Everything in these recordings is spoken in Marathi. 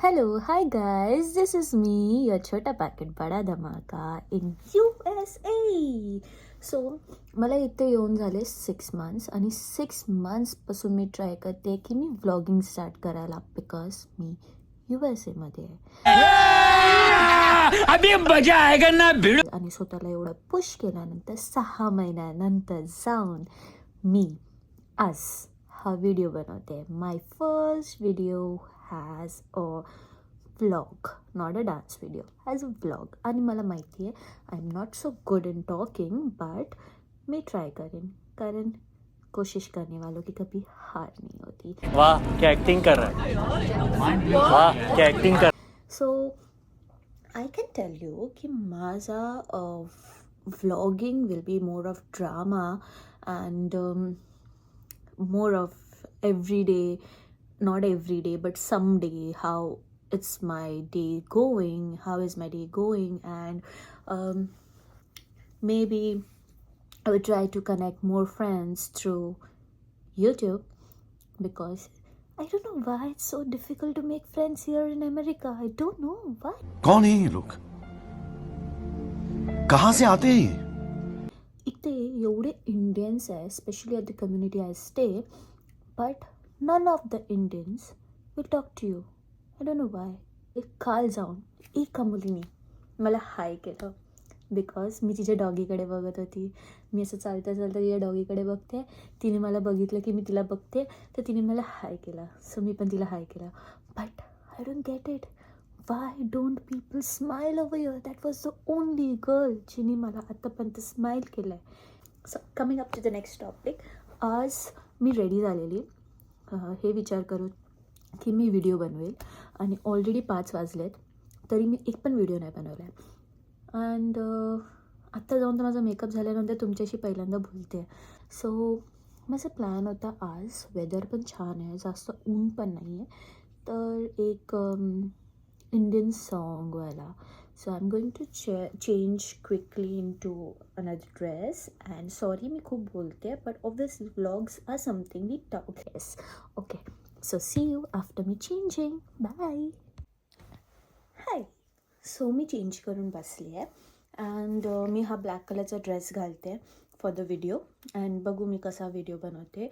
Hello, hi guys, this is me, your Chota Packet Bada Dhamaka in USA. So, मला इथे येऊन झाले 6 months आणि 6 monthsपासून मी ट्राय करते की मी व्लॉगिंग स्टार्ट करायला बिकॉज मी USA मध्ये आहे. अभी मजा आएगा ना भिड़ो. आणि स्वतःला एवढं पुश केल्यानंतर 6 महिन्यानंतर जाऊन मी आज हा व्हिडिओ बनवते. My first video has a vlog, not a dance video, has a vlog. आणि मला माहिती आहे I am not so good in talking but मी ट्राय करेन, कारण कोशिश करने वालों की कभी हार नहीं होती. वाह क्या एक्टिंग कर रहा है. वाह क्या एक्टिंग कर. So I can tell you की माझा vlogging will be more of drama and more of everyday, not every day but someday, how it's my day going, how is my day going, and maybe I will try to connect more friends through YouTube because I don't know why it's so difficult to make friends here in America. I don't know why. कौन है ये लोग, कहाँ से आते हैं ये? इथे एवढे इंडियन्स आहे, specially at the community I stay, but none of the Indians will talk to you. I don't know why. एक काल जाऊन एका मुलीने मला हाय केलं बिकॉज मी तिच्या डॉगीकडे बघत होती. मी असं चालता चालता तिच्या डॉगीकडे बघते, तिने मला बघितलं की मी तिला बघते, तर तिने मला हाय केला. सो मी पण तिला हाय केला. But I don't get it. Why don't people smile over here? That was the only girl जिने मला आतापर्यंत स्माईल केलं आहे. So coming up to the next topic. आज मी रेडी झालेली हे विचार करून की मी व्हिडिओ बनवेल आणि ऑलरेडी 5 वाजलेत तरी मी एक पण व्हिडिओ नाही बनवला आहे. अँड आत्ता जाऊन तर माझा मेकअप झाल्यानंतर तुमच्याशी पहिल्यांदा बोलते. सो माझा प्लॅन होता आज, वेदर पण छान आहे, जास्त ऊन पण नाही आहे, तर एक Indian song wala. So I'm going to change quickly into another dress. And sorry मैं खूब बोलते हैं, but obviously vlogs are something we talk. Yes. Okay. So see you after me changing. Bye. Hi. So me change करून बसली आहे अँड मी हा ब्लॅक कलरचा ड्रेस घालते फॉर द व्हिडिओ अँड बघू मी कसा व्हिडिओ बनवते.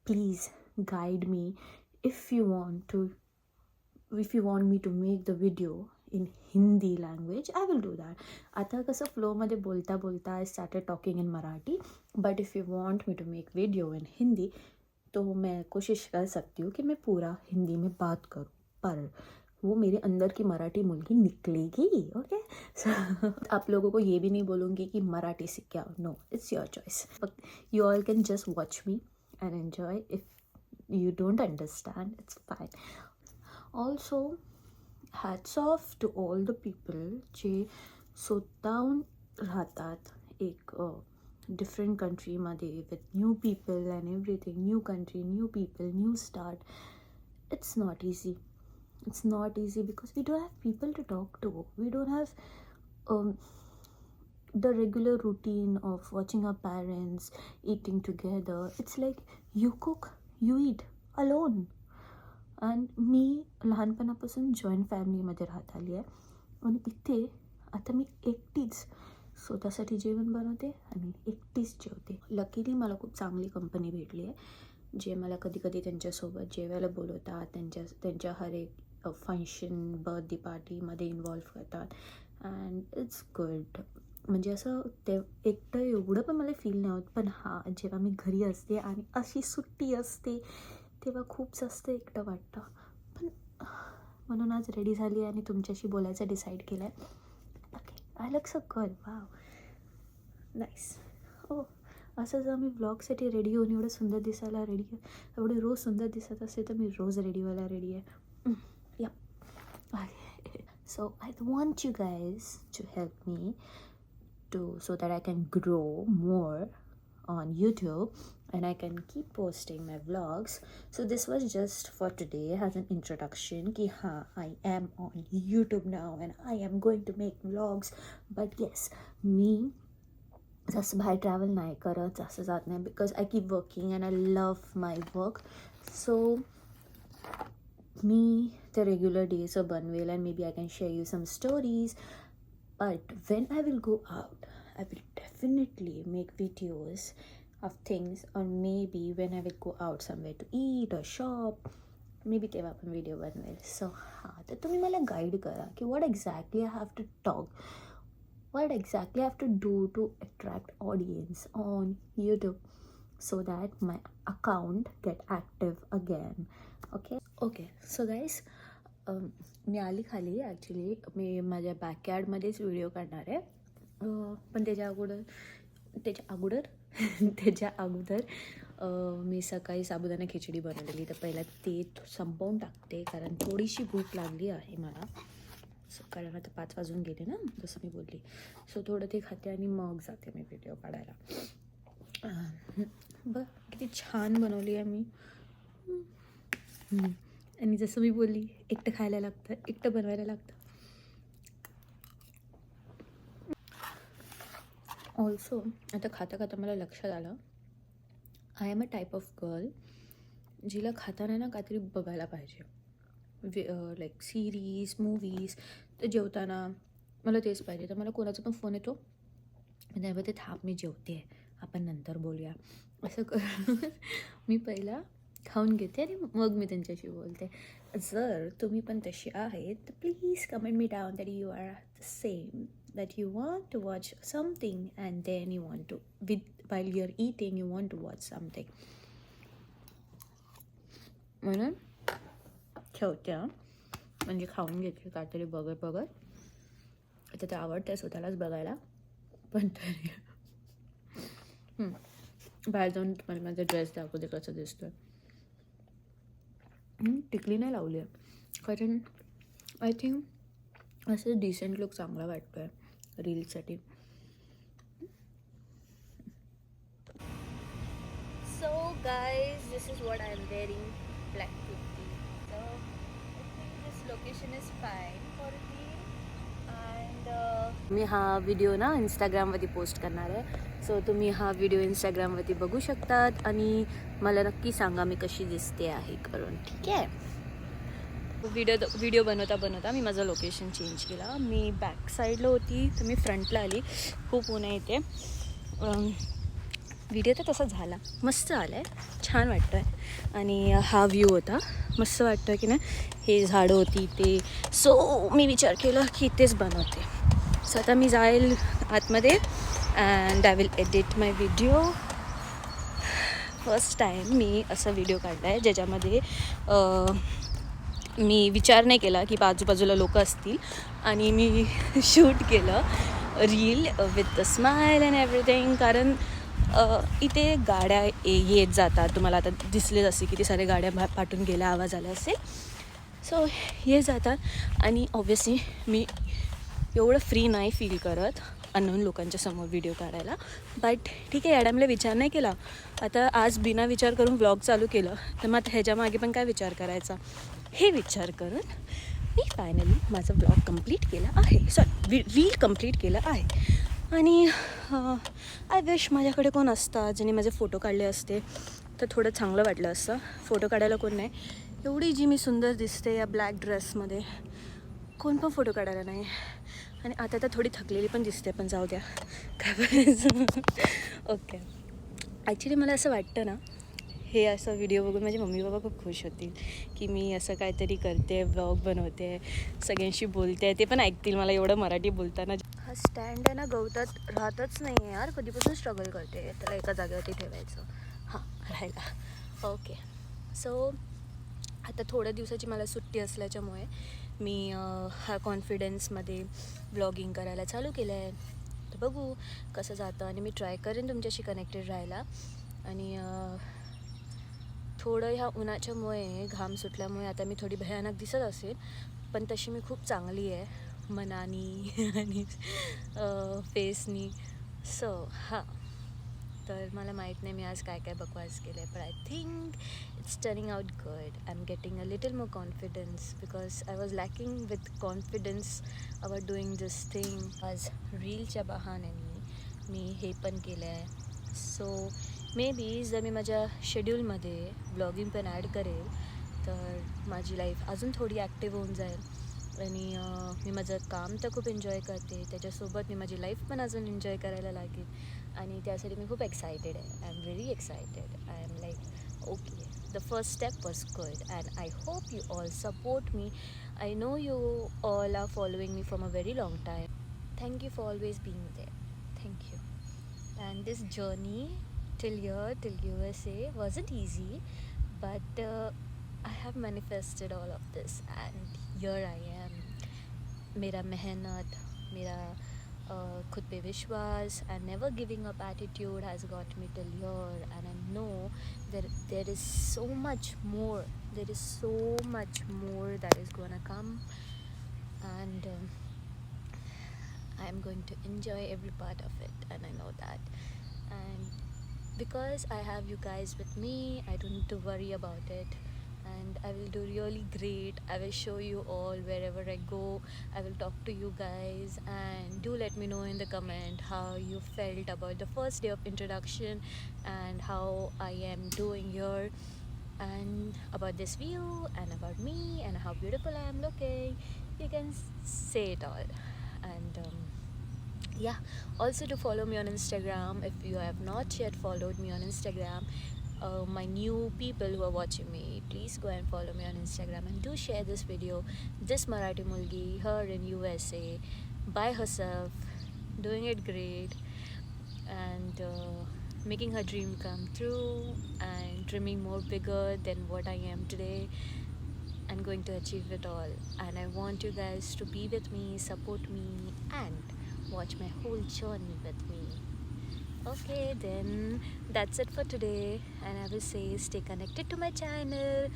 Please guide me if you want me to make the video in Hindi language, I will do that. आता कसं फ्लोमध्ये बोलता बोलता I started talking in Marathi, but if you want me to make video in Hindi, तो मैं कोशिश कर सकती हूँ कि मैं पूरा हिंदी में बात करूँ, पर वो मेरे अंदर की मराठी मुलगी निकलेगी. ओके. आप लोगों को ये भी नहीं बोलूँगी कि मराठी सीख के आओ. No, it's your choice. You all can just watch me and enjoy. If you don't understand, it's fine. Also, hats off to all the people जे स्वतःहून राहतात एक डिफरंट कंट्रीमध्ये with new people and everything, new country, new people, new start. It's not easy. It's not easy because we don't have people to talk to. We don't have the regular routine of watching our parents eating together. It's like you cook, you eat alone. आणि मी लहानपणापासून जॉईंट फॅमिलीमध्ये राहत आली आहे आणि इथे आता मी एकटीच स्वतःसाठी जेवण बनवते आणि एकटीच जेवते. लकीली मला खूप चांगली कंपनी भेटली आहे जे मला कधी कधी त्यांच्यासोबत जेवायला बोलवतात, त्यांच्या हर एक फंक्शन, बर्थडे पार्टीमध्ये इन्वॉल्व करतात अँड इट्स गुड. म्हणजे असं ते एकटं एवढं पण मला फील नाही होत, पण हां जेव्हा मी घरी असते आणि अशी सुट्टी असते तेव्हा खूप जास्त एकटं वाटतं. पण म्हणून आज रेडी झाली आहे आणि तुमच्याशी बोलायचं डिसाईड केलं आहे. Okay, I look so good. Wow, nice. हो, असं जर मी व्लॉगसाठी रेडी होऊन एवढं सुंदर दिसायला रेडी आहे, एवढे रोज सुंदर दिसत असते तर मी रोज रेडी व्हायला रेडी आहे. या. So I want you guys to help me so that I can grow more on YouTube and I can keep posting my vlogs. So this was just for today as an introduction ki I am on YouTube now and I am going to make vlogs. But yes, me just by travel nahi karat, जास्त जात नाही because I keep working and I love my work. So me the regular days बनवेल and maybe I can share you some stories. But when I will go out, I will definitely make videos of things, or maybe when I will go out somewhere to eat or shop, maybe तेव्हा पण व्हिडिओ बनवेल. सो हां, तर तुम्ही मला गाईड करा की what exactly I have to talk, what exactly I have to do to attract audience on YouTube so that my account get active again. Okay, so guys, मी आली खाली. ॲक्च्युली मी माझ्या बॅकयार्डमध्येच व्हिडिओ काढणार आहे, पण त्याच्या अगोदर मी सकाळी साबुदाणा खिचडी बनवलेली, तर पहिला ते संपवून टाकते कारण थोडीशी भूक लागली आहे मला. सो कारण आता 5 वाजून गेले ना, जसं मी बोलली. सो थोडं ते खाते आणि मग जाते मी व्हिडिओ काढायला. बघ किती छान बनवली आहे मी. आणि जसं मी बोलली, एकटं खायला लागतं, एकटं बनवायला लागतं. ऑल्सो आता खाता मला लक्षात आलं, I am a type of girl जिला खाताना ना काहीतरी बघायला पाहिजे, लाईक सिरीज, मूवीज. तर जेवताना मला तेच पाहिजे. तर मला कोणाचा पण फोन येतो, त्यामुळे ते थांब मी जेवते, आपण नंतर बोलूया, असं कर. मी पहिला खाऊन घेते आणि मग मी त्यांच्याशी बोलते. जर तुम्ही पण तशी आहेत तर please comment me down that you are the same, that you want to watch something and then you want to while you're eating you want to watch something. म्हणून ठेवते, म्हणजे खाऊन घेते काहीतरी बघत. आता ते आवडतं स्वतःलाच बघायला, पण तरी बाहेर जाऊन तुम्हाला माझा ड्रेस दाखवते कसं दिसतोय. टिकली नाही लावली आहे कारण आय थिंक असं डिसेंट लुक चांगला वाटतो आहे रील्ससाठी. So guys, this is what I am wearing, black kurti. So I think this location is fine for me. And मी हा व्हिडिओ ना इंस्टाग्रामवरती पोस्ट करणार आहे. सो तुम्ही हा व्हिडिओ इंस्टाग्रामवरती बघू शकतात आणि मला नक्की सांगा मी कशी दिसते आहे करून, ठीक आहे. व्हिडिओ बनवता मी माझं लोकेशन चेंज केला. मी बॅक साईडला होती तर मी फ्रंटला आली. खूप ऊन आहे इथे. व्हिडिओ तर तसा झाला, मस्त आला आहे, छान वाटतं आहे. आणि हा व्ह्यू होता, मस्त वाटतं की नाही. हे झाडं होती ते. सो मी विचार केला की इथेच बनवते. सो आता मी जाईल आतमध्ये and I will edit my video. First time मी असा व्हिडिओ काढला आहे ज्याच्यामध्ये मी विचार नाही केला की आजूबाजूला लोक असतील आणि मी शूट केलं reel with the smile and everything. कारण इथे गाड्या येत जातात, तुम्हाला आता दिसलेच असे किती सारे गाड्या पाठून गेल्या, आवाज आला असेल. सो ये जातात आणि ऑब्व्हियसली मी एवढं फ्री नाही फील करत अननोन लोकांच्या समोर व्हिडिओ काढायला. बट ठीक आहे, या टाईमला विचार नाही केला. आता आज बिना विचार करून व्लॉग चालू केलं तर मग ह्याच्या मागे पण काय विचार करायचा, हे विचार करून मी फायनली माझा व्लॉग कंप्लीट केला आहे, रील कंप्लीट केलं आहे. आणि आय विश माझ्याकडे कोण असता ज्याने माझे फोटो काढले असते तर थोडं चांगलं वाटलं असतं. फोटो काढायला कोण नाही. एवढी जी मी सुंदर दिसते या ब्लॅक ड्रेसमध्ये, कोण पण फोटो काढायला नाही. आणि आता तर थोडी थकलेली पण दिसते, पण जाऊ द्या, काय करायचं. ओके, ॲक्च्युली मला असं वाटतं ना, हे असं व्हिडिओ बघून माझे मम्मी बाबा खूप खुश होतील की मी असं काहीतरी करते, व्लॉग बनवते, सगळ्यांशी बोलते, ते पण ऐकतील मला एवढं मराठी बोलताना. हा स्टँड आहे ना, गवतात राहतच नाही आहे यार, कधीपासून स्ट्रगल करते त्याला एका जागेवरती ठेवायचं. हां, राहिला. ओके, सो आता थोड्या दिवसाची मला सुट्टी असल्याच्यामुळे मी हा कॉन्फिडन्समध्ये व्लॉगिंग करायला चालू केलं आहे. तर बघू कसं जातं आणि मी ट्राय करेन तुमच्याशी कनेक्टेड राहायला. आणि थोडं ह्या उन्हाच्यामुळे, घाम सुटल्यामुळे आता मी थोडी भयानक दिसत असेल, पण तशी मी खूप चांगली आहे मनानी आणि फेसनी. सो हां, तर मला माहीत नाही मी आज काय काय बकवास केलं आहे, पण I think it's turning out good. I am getting a little more confidence because I was lacking with confidence about doing this thing. आज रीलच्या बहाण्याने मी हे पण केलं आहे. सो मे बी जर मी माझ्या शेड्यूलमध्ये ब्लॉगिंग पण ॲड करेल तर माझी लाईफ अजून थोडी ॲक्टिव्ह होऊन जाईल आणि मी माझं काम तर खूप एन्जॉय करते, त्याच्यासोबत मी माझी लाईफ पण अजून एन्जॉय करायला लागेल आणि त्यासाठी मी खूप एक्सायटेड आहे. I am very excited. I am like okay, the first step was good and I hope you all support me. I know you all are following me from a very long time. Thank you for always being there. Thank you. And this journey till here, till USA wasn't easy, but I have manifested all of this and here I am. मेरा मेहनत, मेरा खुद पे विश्वास and never giving up attitude has got me till here, and I know there is so much more. There is so much more that is gonna come, and I am going to enjoy every part of it, and I know that. And because I have you guys with me, I don't need to worry about it, and I will do really great. I will show you all wherever I go. I will talk to you guys, and do let me know in the comment how you felt about the first day of introduction and how I am doing here, and about this view, and about me, and how beautiful I am looking. You can say it all. And yeah, also to follow me on Instagram if you have not yet followed me on Instagram. My new people who are watching me, please go and follow me on Instagram, and do share this video. This Marathi mulgi, her in USA, by herself, doing it great, and making her dream come true, and dreaming more bigger than what I am today, and going to achieve it all. And I want you guys to be with me, support me, and watch my whole journey with me. Okay, then that's it for today, and I will say stay connected to my channel.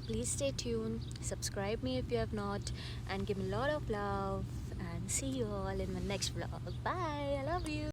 Please stay tuned, subscribe me if you have not, and give me a lot of love, and see you all in my next vlog. Bye, I love you.